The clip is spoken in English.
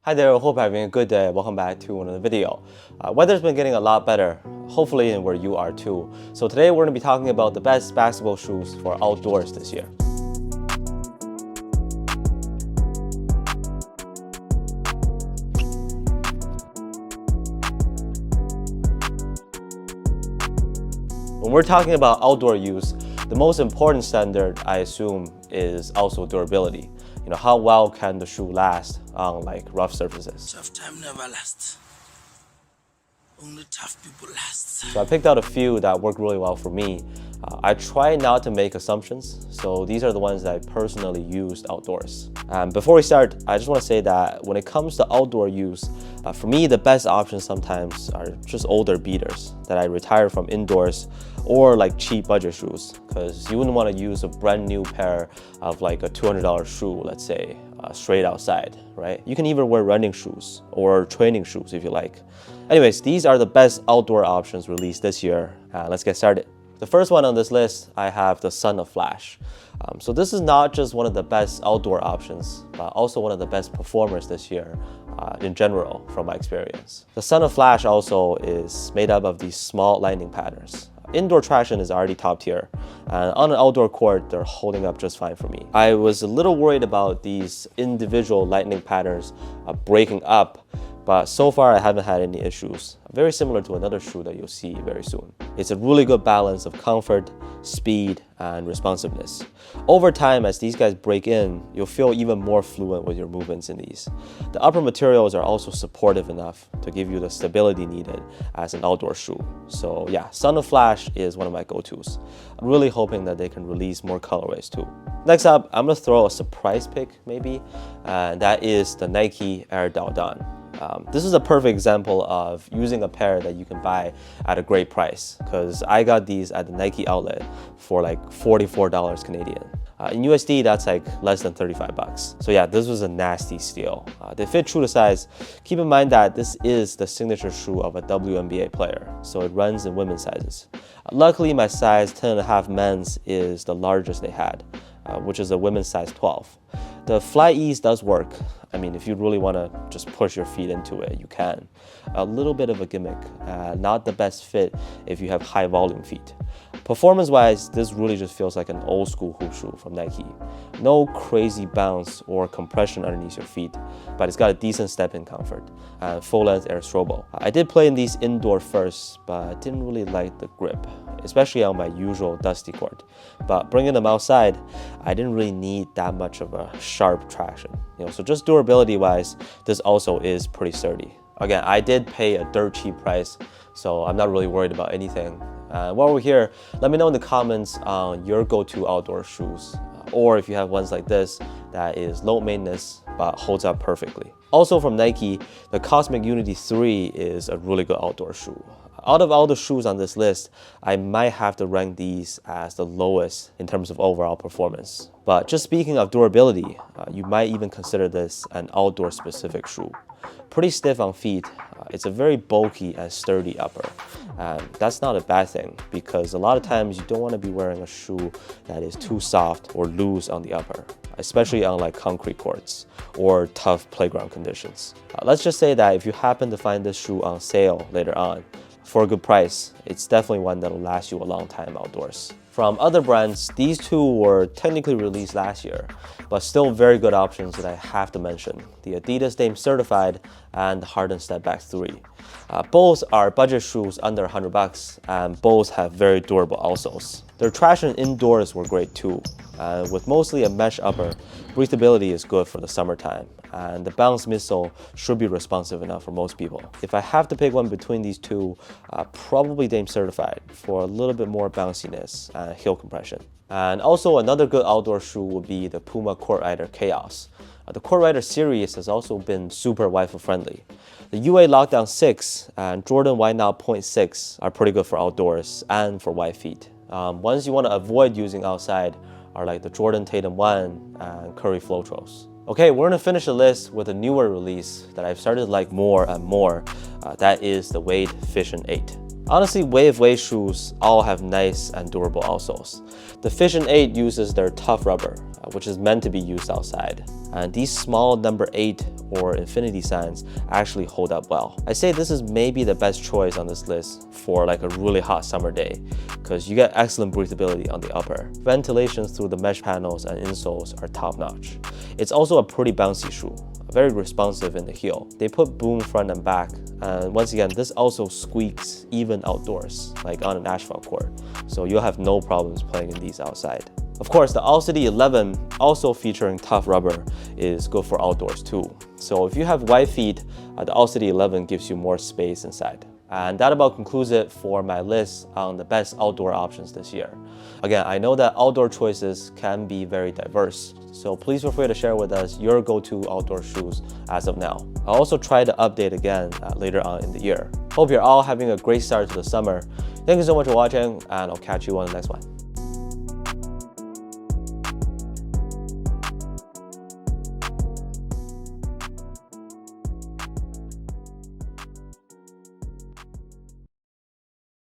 Hi there, I hope you're having a good day. Welcome back to another video. Weather's been getting a lot better, hopefully in where you are too. So today we're going to be talking about the best basketball shoes for outdoors this year. When we're talking about outdoor use, the most important standard, I assume, is also durability. You know, how well can the shoe last on like rough surfaces? Tough time never lasts. Only tough people last. So I picked out a few that work really well for me. I try not to make assumptions, so these are the ones that I personally used outdoors. Before we start, I just want to say that when it comes to outdoor use, for me the best options sometimes are just older beaters that I retired from indoors, or like cheap budget shoes, because you wouldn't want to use a brand new pair of like a $200 shoe, let's say, straight outside, right? You can even wear running shoes or training shoes if you like. Anyways, these are the best outdoor options released this year. Let's get started. The first one on this list, I have the Son of Flash. So this is not just one of the best outdoor options, but also one of the best performers this year in general from my experience. The Son of Flash also is made up of these small lightning patterns. Indoor traction is already top tier, and on an outdoor court, they're holding up just fine for me. I was a little worried about these individual lightning patterns breaking up, but so far I haven't had any issues. Very similar to another shoe that you'll see very soon. It's a really good balance of comfort, speed, and responsiveness. Over time, as these guys break in, you'll feel even more fluent with your movements in these. The upper materials are also supportive enough to give you the stability needed as an outdoor shoe. So yeah, Son of Flash is one of my go-tos. I'm really hoping that they can release more colorways too. Next up, I'm gonna throw a surprise pick maybe, and that is the Nike Air Deldon. This is a perfect example of using a pair that you can buy at a great price, because I got these at the Nike outlet for like $44 Canadian. In USD, that's like less than 35 bucks. So yeah, this was a nasty steal. They fit true to size. Keep in mind that this is the signature shoe of a WNBA player, so it runs in women's sizes. Luckily, my size 10.5 men's is the largest they had, which is a women's size 12. The fly ease does work. I mean, if you really want to just push your feet into it, you can. A little bit of a gimmick, not the best fit if you have high volume feet. Performance-wise, this really just feels like an old school hoop shoe from Nike. No crazy bounce or compression underneath your feet, but it's got a decent step-in comfort and full-length air strobo. I did play in these indoor first, but I didn't really like the grip, especially on my usual dusty court. But bringing them outside, I didn't really need that much of a sharp traction. So just durability-wise, this also is pretty sturdy. Again, I did pay a dirt cheap price, so I'm not really worried about anything. While we're here, let me know in the comments on your go-to outdoor shoes, or if you have ones like this that is low maintenance but holds up perfectly. Also from Nike, the Cosmic Unity 3 is a really good outdoor shoe. Out of all the shoes on this list, I might have to rank these as the lowest in terms of overall performance. But just speaking of durability, you might even consider this an outdoor specific shoe. Pretty stiff on feet, it's a very bulky and sturdy upper. And that's not a bad thing, because a lot of times you don't want to be wearing a shoe that is too soft or loose on the upper, especially on like concrete courts or tough playground conditions. Let's just say that if you happen to find this shoe on sale later on, for a good price, it's definitely one that'll last you a long time outdoors. From other brands, these two were technically released last year, but still very good options that I have to mention: the Adidas Dame Certified and the Harden Stepback 3. Both are budget shoes under 100 bucks, and both have very durable outsoles. Their traction indoors were great too. With mostly a mesh upper, breathability is good for the summertime, and the bounce midsole should be responsive enough for most people. If I have to pick one between these two, probably Dame Certified for a little bit more bounciness and heel compression. And also another good outdoor shoe would be the Puma Court Rider Chaos. The Court Rider series has also been super waifu friendly. The UA Lockdown 6 and Jordan Wide Now 0.6 are pretty good for outdoors and for wide feet. Ones you want to avoid using outside are like the Jordan Tatum 1 and Curry Flotros. Okay, we're gonna finish the list with a newer release that I've started to like more and more. That is the Wade Fission 8. Honestly, wave shoes all have nice and durable outsoles. The Fission 8 uses their tough rubber, which is meant to be used outside. And these small number 8 or infinity signs actually hold up well. I say this is maybe the best choice on this list for like a really hot summer day, because you get excellent breathability on the upper. Ventilation through the mesh panels and insoles are top notch. It's also a pretty bouncy shoe, very responsive in the heel. They put boom front and back, and once again, this also squeaks even outdoors, like on an asphalt court. So you'll have no problems playing in these outside. Of course, the All-City 11, also featuring tough rubber, is good for outdoors too. So if you have wide feet, the All-City 11 gives you more space inside. And that about concludes it for my list on the best outdoor options this year. Again, I know that outdoor choices can be very diverse, so please feel free to share with us your go-to outdoor shoes as of now. I'll also try to update again later on in the year. Hope you're all having a great start to the summer. Thank you so much for watching, and I'll catch you on the next one.